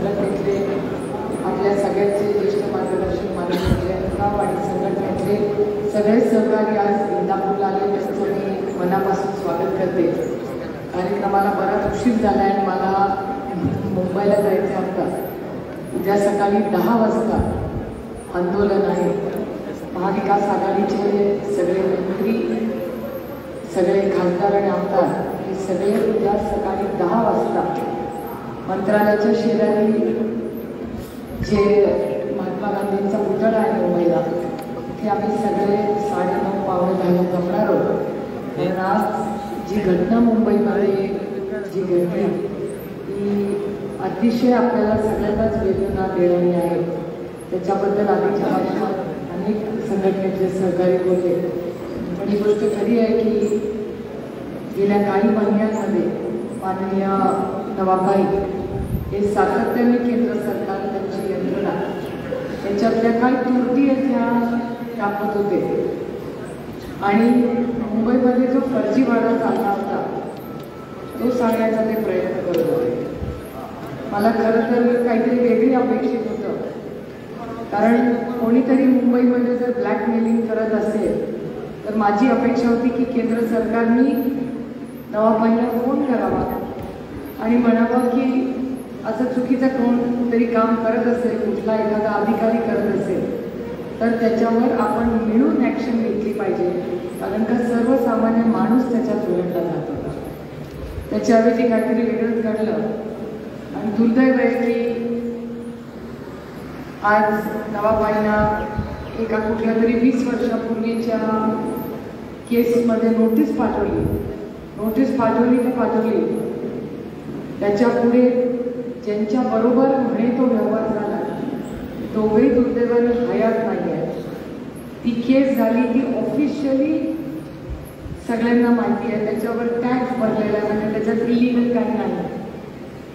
संघटनेतले आपल्या सगळ्यांचे ज्येष्ठ मार्गदर्शक माननीय जयंतराव आणि संघटनेतले सगळे सहकारी आज इंदापूरला आले त्यांचं मी मनापासून स्वागत करते. कार्यक्रमाला बराच उशीर झाला आहे आणि मला मुंबईला जायचं आता. उद्या सकाळी 10 वाजता आंदोलन आहे. महाविकास आघाडीचे सगळे मंत्री, सगळे खासदार आणि आमदार हे सगळे उद्या सकाळी 10 वाजता मंत्रालयाच्या शेजारी जे महात्मा गांधींचा पुतळा आहे मुंबईला, ते आम्ही सगळे 9:30 पावणे 10 जमणार आहोत. कारण आज जी घटना मुंबईमध्ये जी घडली ती अतिशय आपल्याला सगळ्यांनाच वेदना देणारी आहे. त्याच्याबद्दल आधीच्या भाषणात अनेक संघटनेचे सहकारी बोलले. पण ही गोष्ट खरी आहे की गेल्या काही महिन्यांमध्ये माननीय नवाबाई हे सातत्याने केंद्र सरकार, त्यांची यंत्रणा याच्यातल्या काही त्रुटी आहेत ह्या दाखवत होते. आणि मुंबईमध्ये जो फर्जीवाडा चालला होता तो सांगण्याचा ते प्रयत्न करत होते. मला खरं तर काहीतरी वेगळी अपेक्षित होतं. कारण कोणीतरी मुंबईमध्ये जर ब्लॅकमेलिंग करत असेल तर माझी अपेक्षा होती की केंद्र सरकारने नवाबाईंना फोन करावा आणि म्हणावं की असं चुकीचं कोणतरी काम करत असेल, कुठला एखादा अधिकारी करत असेल तर त्याच्यावर आपण मिळून ॲक्शन घेतली पाहिजे. कारण का सर्वसामान्य माणूस त्याच्यात उलटला जात होता. त्याच्याऐवजी काहीतरी वेगळंच घडलं. आणि दुर्दैव आहे की आज नवाबाईंना एका कुठल्या तरी 20 वर्षापूर्वीच्या केसमध्ये नोटीस पाठवली तर पाठवली. त्याच्या पुढे ज्यांच्या बरोबर म्हणे तो व्यवहार झाला दोघेही दुर्दैवाने हयात नाही आहे. ती केस झाली ती ऑफिशियली सगळ्यांना माहिती आहे. त्याच्यावर टॅक्स भरलेला आहे, म्हणजे त्याच्यात इलिगल काही नाही.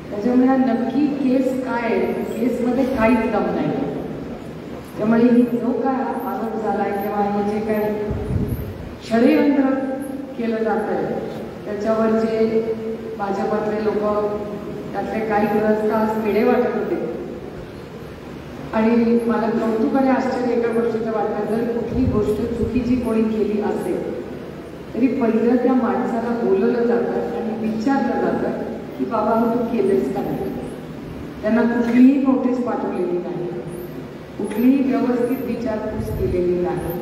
त्याच्यामुळे हा नक्की केस काय आहे, केसमध्ये काहीच दम नाही. त्यामुळे ही जो काय आरोप झाला आहे किंवा हे जे काही षडयंत्र केलं जात आहे त्याच्यावर जे भाजपातले लोक, त्यातले काही ग्रस्त आज वेडे वाटत होते. आणि मला कौतुक आणि आश्चर्य एका गोष्टीचं वाटतं, जर कुठली गोष्ट चुकीची कोणी केली असेल तरी पहिलं त्या माणसाला बोलवलं जातं आणि विचारलं जातं की बाबा तू केलंच का नाही. त्यांना कुठलीही नोटीस पाठवलेली नाही, कुठलीही व्यवस्थित विचारपूस केलेली नाही.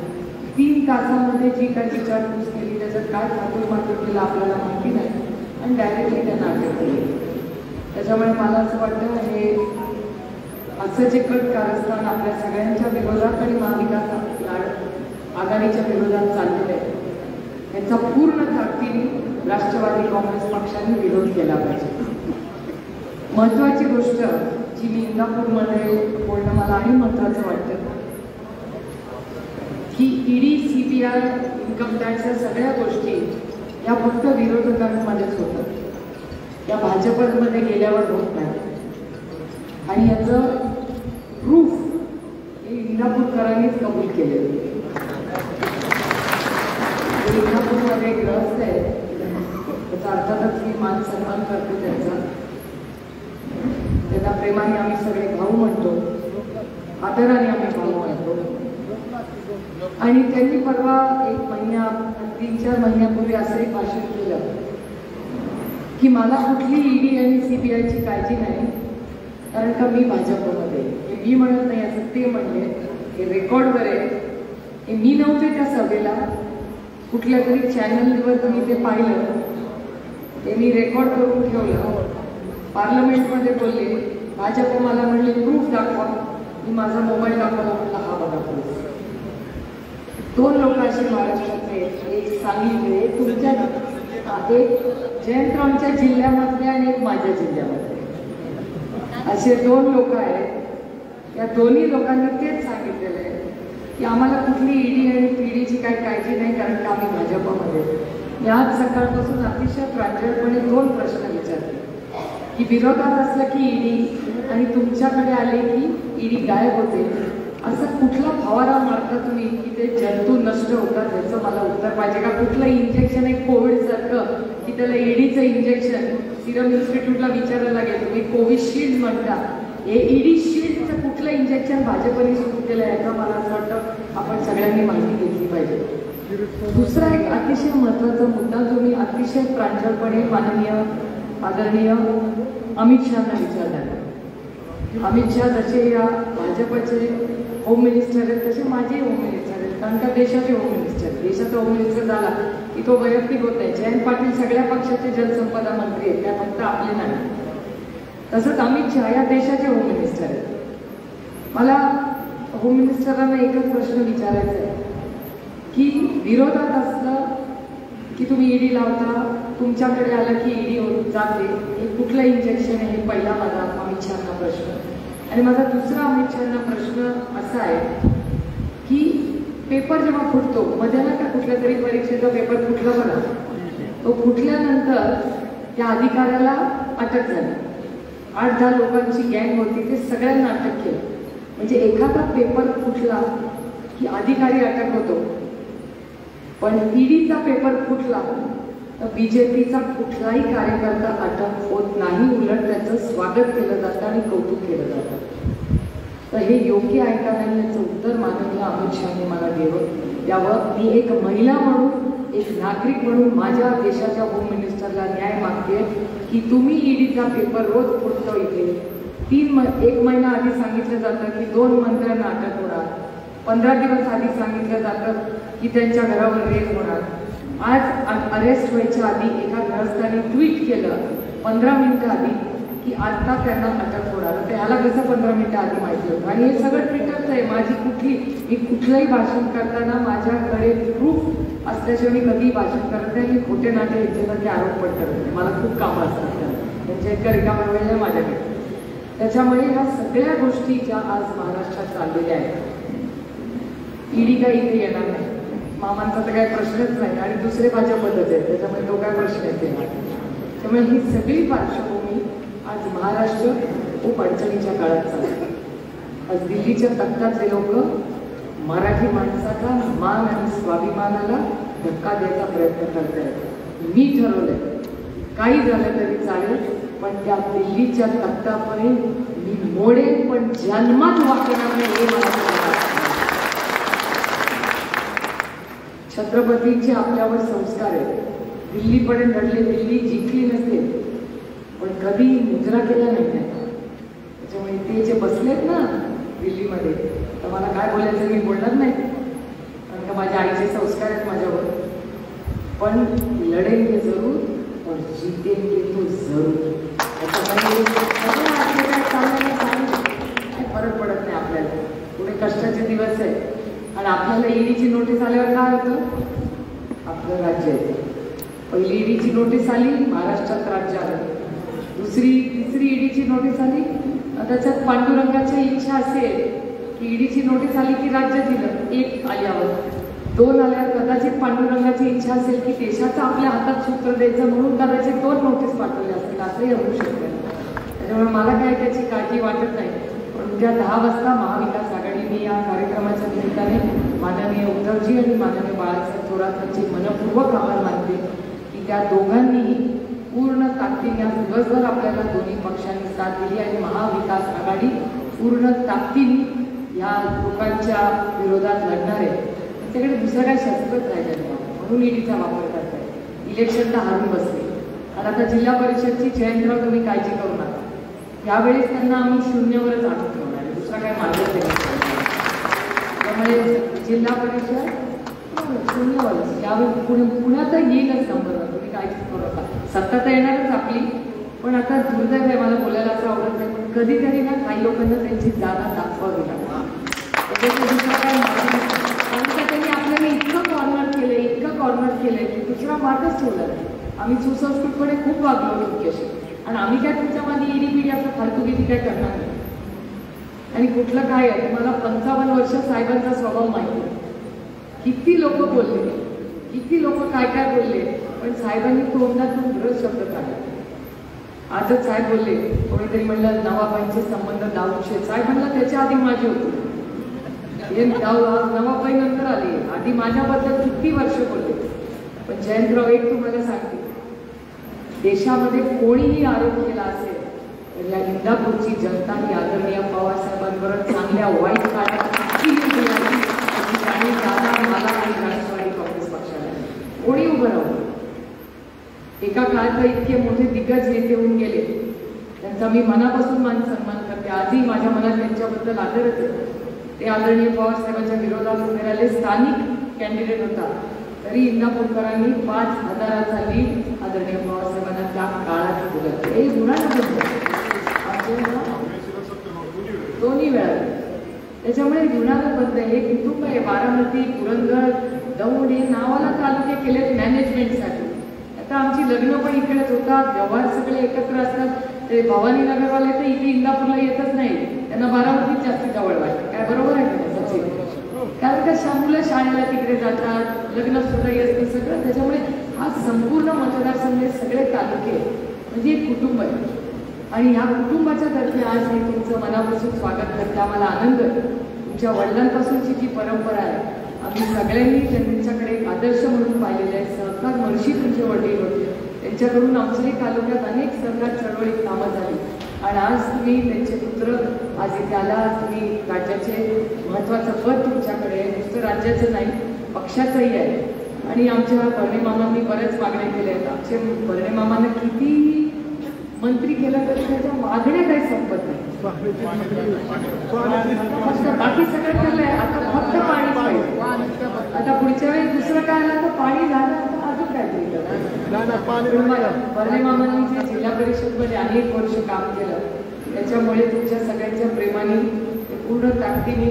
3 तासामध्ये जी काही विचारपूस केली त्याच्यात काय थापूरमातूर केलं आपल्याला माहिती नाही आणि डायरेक्टली त्यांना अटक केली. त्याच्यामुळे मला असं वाटतं हे असं जे कट कारस्थान आपल्या सगळ्यांच्या विरोधात आणि महाविकास आघाडीच्या विरोधात चाललेलं आहे याचा पूर्ण ताकदीने राष्ट्रवादी काँग्रेस पक्षाने विरोध केला पाहिजे. महत्त्वाची गोष्ट जी मी इंदापूरमध्ये बोलणं मला आणि महत्त्वाचं वाटतं की ईडी, CBI, इन्कम टॅक्स या सगळ्या गोष्टी या फक्त विरोधकांमध्येच होतात, या भाजपमध्ये गेल्यावर होत नाही. आणि याचं प्रूफ हे इंदापूरकरांनीच कबूल केलेलं. इंदापूरमध्ये ग्रस्त आहे त्याचा अर्थातच मी मान सन्मान करते त्यांचा. त्यांना प्रेमाने आम्ही सगळे भाऊ म्हणतो, आदराने आम्ही भाऊ म्हणतो. आणि त्यांनी परवा 3-4 महिन्यापूर्वी असं एक भाषण केलं की मला कुठली ईडी आणि CBIची काळजी नाही कारण का मी भाजपमध्ये. हे मी म्हणत नाही, असं ते म्हणले. हे रेकॉर्डवर आहे. हे मी नव्हते त्या सभेला, कुठल्या तरी चॅनलवर मी ते पाहिलं, ते मी रेकॉर्ड करून ठेवलं. पार्लमेंटमध्ये बोलले, भाजप मला म्हणले प्रूफ दाखवा. मी माझा मोबाईल दाखवला, म्हटलं हा बघा प्रूफ. 2 लोक असे महाराष्ट्रातले, एक सांगलीचे, तुमच्या एक जयंतरावच्या जिल्ह्यामधले आणि एक माझ्या जिल्ह्यामधले, असे 2 लोक आहेत. त्या दोन्ही लोकांनी तेच सांगितलेलं आहे की आम्हाला कुठली ईडी आणि पीडीची काही काळजी नाही कारण का आम्ही भाजपमध्ये. मी आज सकाळपासून अतिशय प्रांजळपणे 2 प्रश्न विचारले की विरोधात असलं की ईडी आणि तुमच्याकडे आले की ईडी गायब होते, असं कुठला फवारा मारता तुम्ही की ते जंतू नष्ट होतात, याचं मला उत्तर पाहिजे. का कुठलं इंजेक्शन आहे कोविडसारखं की त्याला ईडीचं इंजेक्शन सिरम इन्स्टिट्यूटला विचारायला लागेल, तुम्ही कोविशिल्ड म्हणता हे ईडी शील्डचं कुठलं इंजेक्शन भाजपने सुरू केलं याचा मला असं वाटतं आपण सगळ्यांनी माहिती घेतली पाहिजे. दुसरा एक अतिशय महत्त्वाचा मुद्दा जो मी अतिशय प्रांजळपणे माननीय आदरणीय अमित शहाना विचारला. अमित शहा जसे या भाजपचे होम मिनिस्टर आहेत तसे माझे होम मिनिस्टर आहेत, कारण का देशाचे होम मिनिस्टर. देशाचा होम मिनिस्टर झाला की तो वैयक्तिक होत नाही. जयंत पाटील सगळ्या पक्षाचे जलसंपदा मंत्री आहेत, त्या फक्त आपले नाही. तसंच अमित शहा या देशाचे होम मिनिस्टर आहेत. मला होम मिनिस्टरांना एकच प्रश्न विचारायचा आहे की विरोधात असलं की तुम्ही ईडी लावता, तुमच्याकडे आलं की ईडी जाते, हे कुठलं इंजेक्शन आहे? हे पहिला माझा अमित शहांना प्रश्न. आणि माझा दुसरा अमित शहांना प्रश्न असा आहे की पेपर जेव्हा फुटतो, मध्ये ना का कुठल्या तरी परीक्षेचा पेपर फुटला बघा, तो फुटल्यानंतर त्या अधिकाऱ्याला अटक झाली. 8-10 लोकांची गँग होती, ते सगळ्यांना अटक केलं. म्हणजे एखादा पेपर फुटला की अधिकारी अटक होतो, पण ईडीचा पेपर फुटला तर बीजेपीचा कुठलाही कार्यकर्ता अटक होत नाही. उलट त्याचं स्वागत केलं जातं आणि कौतुक केलं जातं. तर हे योग्य आहे का नाही याचं उत्तर माननीय अमित शहाने मला द्यावं. मी एक महिला म्हणून, एक नागरिक म्हणून माझ्या देशाच्या होम मिनिस्टरला न्याय मागते की तुम्ही ईडीचा पेपर रोज फुटतो इथे. 1 महिना आधी सांगितलं जातं की 2 मंत्र्यांना अटक होणार, 15 दिवस आधी सांगितलं जातं की त्यांच्या घरावर रेड होणार. आज अरेस्ट व्हायच्या आधी एका गृहस्थाने ट्विट केलं 15 मिनिटं आधी की आता त्यांना अटक होणार. तर ह्याला कसं 15 मिनिटं आधी माहिती होतं? आणि हे सगळं ट्विटरचं आहे. मी कुठलंही भाषण करताना माझ्याकडे प्रूफ असल्याशिवाय मी कधीही भाषण करत नाही. मी खोटे नाटे याच्यासारखे आरोप पण करत नाही. मला खूप कामं असतात, त्यांच्या इतका रिकामा वेळ नाही माझ्याकडे. त्याच्यामुळे ह्या सगळ्या गोष्टी ज्या आज महाराष्ट्रात चाललेल्या आहेत, ईडी काही इथे येणार नाही, मामांचा तर काही प्रश्नच नाही, आणि दुसरे भाजपतच आहेत, त्याच्यामुळे तो काय प्रश्न येते. त्यामुळे ही सगळी पार्श्वभूमी आज महाराष्ट्र खूप अडचणीच्या काळात चालते. आज दिल्लीच्या तख्तातले लोक मराठी माणसाचा मान आणि स्वाभिमानाला धक्का द्यायचा प्रयत्न करत आहेत. मी ठरवलंय काही झालं तरी चालेल, पण त्या दिल्लीच्या तख्तापर्यंत मी मोडेन, पण जन्मात वाकणार नाही हे मला. छत्रपतींचे आपल्यावर संस्कार आहेत. दिल्लीपर्यंत घडले, दिल्ली जिंकली नसेल पण कधी मुजरा केला नाही. त्याच्यामुळे ते जे बसलेत ना दिल्लीमध्ये, तर मला काय बोलायचं मी बोलणार नाही, कारण का माझ्या आईचे संस्कार आहेत माझ्यावर. पण लढेंगे जरूर और जीतेंगे तो जरूर. त्याच्यामध्ये काय फरक पडत नाही आपल्याला. पुढे कष्टाचे दिवस आहे आणि आपल्याला ईडीची नोटीस आल्यावर काय होतं? आपलं राज्य आहे. पहिली ईडीची नोटीस आली, महाराष्ट्रात राज्य आलं. दुसरी तिसरी ईडीची नोटीस आली, त्याच्यात पांडुरंगाची इच्छा असेल की ईडीची नोटीस आली की राज्य दिलं, 1 आल्यावर. 2 आल्यावर कदाचित पांडुरंगाची इच्छा असेल की देशाचं आपल्या हातात सूत्र द्यायचं म्हणून कदाचित 2 नोटीस पाठवल्या असतील, असंही होऊ शकतं. त्याच्यामुळे मला काय त्याची काळजी वाटत नाही. पण उद्या 10 वाजता महाविकास आघाडी, मी या कार्यक्रमाच्या निमित्ताने माननीय उद्धवजी आणि माननीय बाळासाहेब थोरात यांचे मनपूर्वक आभार मानते की त्या दोघांनीही पूर्ण ताकदीने आज दिवसभर आपल्याला दोन्ही पक्षांनी साथ दिली आणि महाविकास आघाडी पूर्ण ताकदीने या लोकांच्या विरोधात लढणार आहे. त्याच्याकडे दुसरं काही शस्त्रच राहिलं नाही, म्हणून ईडीचा वापर करताय. इलेक्शन तर हारून बसले. आणि आता जिल्हा परिषदची जयंतराव तुम्ही काळजी करू नका, यावेळेस त्यांना आम्ही 0वरच आणून ठेवणार आहे, दुसरा काय मार्गच नाही. त्यामुळे जिल्हा परिषद 0वरच यावेळी पुण्यात येईलच नंबरवर, तुम्ही काळजी करू नका. सत्ता तर येणारच आपली, पण आता दुर्दैव आहे, मला बोलायला असं आवडत नाही, पण कधीतरी ना काही लोकांना त्यांची जागा दाखवावी लागते. दुसरा काय मार्ग नाही. कारण का त्यांनी आपल्याला इतकं कॉर्नर केलंय की दुसरा मार्गच ठेवला नाही. आम्ही सुसंस्कृतपणे खूप वागलो तुमच्याशी, आणि आम्ही काय तुमच्या मागे ईडी पिढी आपलं फालतुगिरी काय करणार नाही. आणि कुठलं काय आहे, तुम्हाला 55 वर्ष साहेबांचा स्वभाव माहिती आहे. किती लोक बोलले, किती लोक काय काय बोलले, पण साहेबांनी तोंडातून विरोध शब्द काढला. आजच साहेब बोलले, कोणीतरी म्हणलं नवाबाईंचे संबंध दाऊदचे. साहेब म्हणलं त्याच्या आधी माझे होते, नवाबाई नंतर आली, आधी माझ्याबद्दल किती वर्ष बोलले. पण जयंतराव, एक तुम्हाला सांगते, देशामध्ये कोणीही आरोप केला असेल तर या इंदापूरची जनता ही आदरणीय पवार साहेबांबरोबर चांगल्या वाईट काळात आणि दादा मला आणि राष्ट्रवादी काँग्रेस पक्षाला कोणी उभं राहू. एका काळात इतके मोठे दिग्गज नेते होऊन गेले, त्यांचा मी मनापासून मान सन्मान करते. आजही माझ्या मनात त्यांच्याबद्दल आदरच आहे. ते आदरणीय पवार साहेबांच्या विरोधात उभे राहिले, स्थानिक कॅन्डिडेट होता, तरी इंदापूरकरांनी 5,000चा लीड आदरणीय पवार साहेबांना त्या काळात दिलं. हे दोन्ही वेळा. त्याच्यामुळे जुनागड बंद हे कुटुंब आहे. बारामती, पुरंदर, दौंड हे नावाला तालुके केलेत मॅनेजमेंटसाठी. आता आमची लग्न पण इकडेच होतात, व्यवहार सगळे एकत्र असतात. ते भवानी नगरवाले तर इथे इंदापूरला येतच नाही, त्यांना बारामतीत जास्त जवळ वाटतं. काय बरोबर आहे का सचिन? कारण का मुलं शाळेला तिकडे जातात, लग्न सुद्धा येत सगळं. त्याच्यामुळे हा संपूर्ण मतदारसंघ सगळे तालुके म्हणजे एक कुटुंब आहे. आणि ह्या कुटुंबाच्या तर्फे आज मी तुमचं मनापासून स्वागत करते. आम्हाला आनंद. तुमच्या वडिलांपासूनची जी परंपरा आहे, आम्ही सगळ्यांनी त्यांच्याकडे एक आदर्श म्हणून पाहिलेले आहे. सहकार महर्षी तुमचे वडील होते, त्यांच्याकडून आमच्याही तालुक्यात अनेक सहकार चळवळीत कामं झाली. आणि आज तुम्ही त्यांचे पुत्र आज इथे आला. तुम्ही राज्याचे महत्त्वाचं पद तुमच्याकडे आहे, नुसतं राज्याचं नाही पक्षाचंही आहे. आणि आमच्या बर्णे मामांनी बऱ्याच मागण्या केल्या आहेत. आमचे बर्णे मामांना किती मंत्री केलं तरी त्याच्या मागण्या काही संपत नाही. बाकी सगळं केलंय, आता फक्त पाणी पाहिजे. आता पुढच्या वेळी दुसरं काय आलं तर पाणी झालं तर अजून काय बर्णे मामांनी जे जिल्हा परिषदमध्ये अनेक वर्ष काम केलं, त्याच्यामुळे तुमच्या सगळ्यांच्या प्रेमाने पूर्ण ताकदीने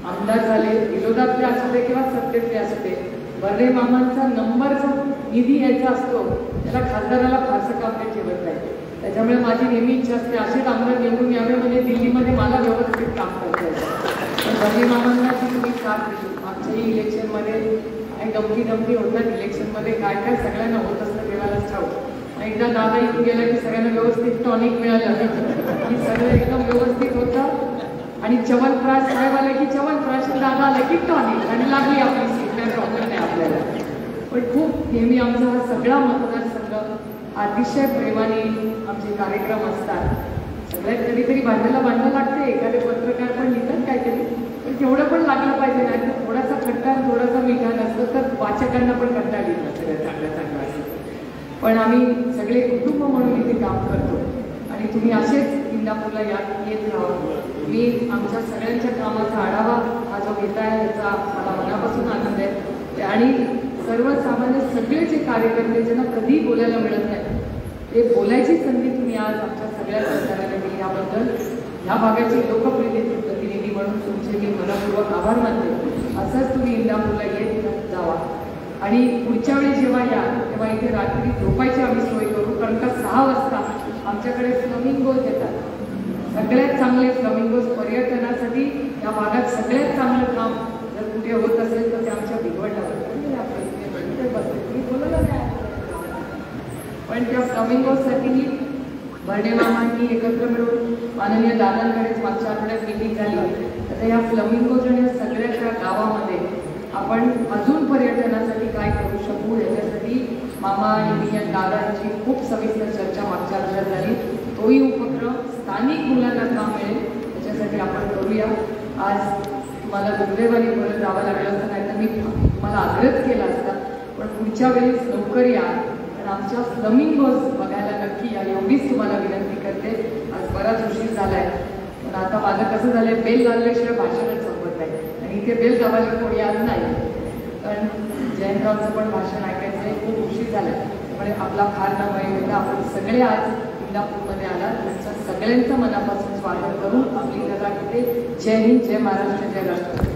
आमदार झाले. विरोधातले असू दे किंवा सत्तेतले असू दे, बर्णे मामांचा नंबर जो निधी यायचा असतो त्याला खासदाराला फारसं काम काही ठेवत नाही. त्याच्यामुळे माझी नेहमी इच्छा असते असेच आमदार निवडून यावे, म्हणजे दिल्लीमध्ये मला व्यवस्थित काम करता येतं. पण बर्णे मामांना ती तुम्ही साथ दिली. मागच्याही इलेक्शनमध्ये काही गमती होतात. इलेक्शनमध्ये काय काय सगळ्यांना होत असतं देवालाच ठाऊक. एकदा दादा इथून गेला की सगळ्यांना व्यवस्थित टॉनिक मिळालं की सगळं एकदम व्यवस्थित होतं. आणि च्यवनप्राश साहेब आले की च्यवनप्राश, दादा आले की टॉनिक, आणि लागली आपली सीट. काय प्रॉब्लेम नाही आपल्याला. पण खूप नेहमी आमचा हा सगळा मतदारसंघ अतिशय प्रेमाने आमचे कार्यक्रम असतात. सगळ्यात कधीतरी भांडायला लागते, एखादे पत्रकार पण लिहितात काहीतरी, पण तेवढं पण लागलं पाहिजे. नाही तर थोडासा खट्टा थोडासा मिठा नसतं तर वाचकांना पण कंटाळा येईल सगळं चांगलं असतं. पण आम्ही सगळे कुटुंब म्हणून इथे काम करतो आणि तुम्ही असेच इंदापूरला येत राहा. मी आमच्या सगळ्यांच्या कामाचा आढावा हा जो घेताय याचा मला मनापासून आनंद आहे. आणि सर्वसामान्य सगळे जे कार्यकर्ते ज्यांना कधी बोलायला मिळत नाही, ते बोलायची संधी तुम्ही आज आमच्या सगळ्या सरकाराने दिली. याबद्दल ह्या भागाचे लोकप्रतिनिधी म्हणून तुमचे मी मनपूर्वक आभार मानते. असंच तुम्ही इंदापूरला येत जावा. आणि पुढच्या वेळी जेव्हा या तेव्हा इथे रात्री झोपायची आम्ही सोय करू, कारण का 6 वाजता आमच्याकडे फ्लमिंगोज येतात. सगळ्यात चांगले फ्लमिंगोज पर्यटनासाठी या भागात सगळ्यात चांगलं काम जर कुठे होत असेल तर ते आमच्या बिघडलं. पण त्या फ्लमिंगोसाठी बर्णे मामांनी एकत्र मिळून माननीय दादांकडेच मागच्या आठवड्यात मीटिंग झाली. आता या फ्लमिंगोज आणि सगळ्याच्या गावामध्ये आपण अजून पर्यटनासाठी काय करू शकू याच्यासाठी मामा आणि मी या दादांची खूप सविस्तर चर्चा मागच्या आठवड्यात झाली. तोही उपक्रम स्थानिक मुलांना काम मिळेल त्याच्यासाठी आपण करूया. आज तुम्हाला दुर्दैवाने परत जावं लागलं असतं, नाही तर मी तुम्हाला आग्रह केला असता. पण पुढच्या वेळेस लवकर या आणि आमच्या फ्लमिंगोज बघायला नक्की या, एवढीच तुम्हाला विनंती करते. आज बराच उशीर झाला आहे, पण आता माझं कसं झालं आहे, बेल लागल्याशिवाय भाषणच संपत नाही. आणि इथे बेल दाबायला कोणी आज नाही, कारण जयंतरावचं पण भाषण ऐकायचं आहे. खूप उशीर झाला आहे, त्यामुळे आपला फार न वेळ होता. आपण सगळे आज इंदापूरमध्ये आलात, तुमचं सगळ्यांचं मनापासून स्वागत करून आपली जगा इथे जय हिंद, जय महाराष्ट्र, जय राष्ट्र.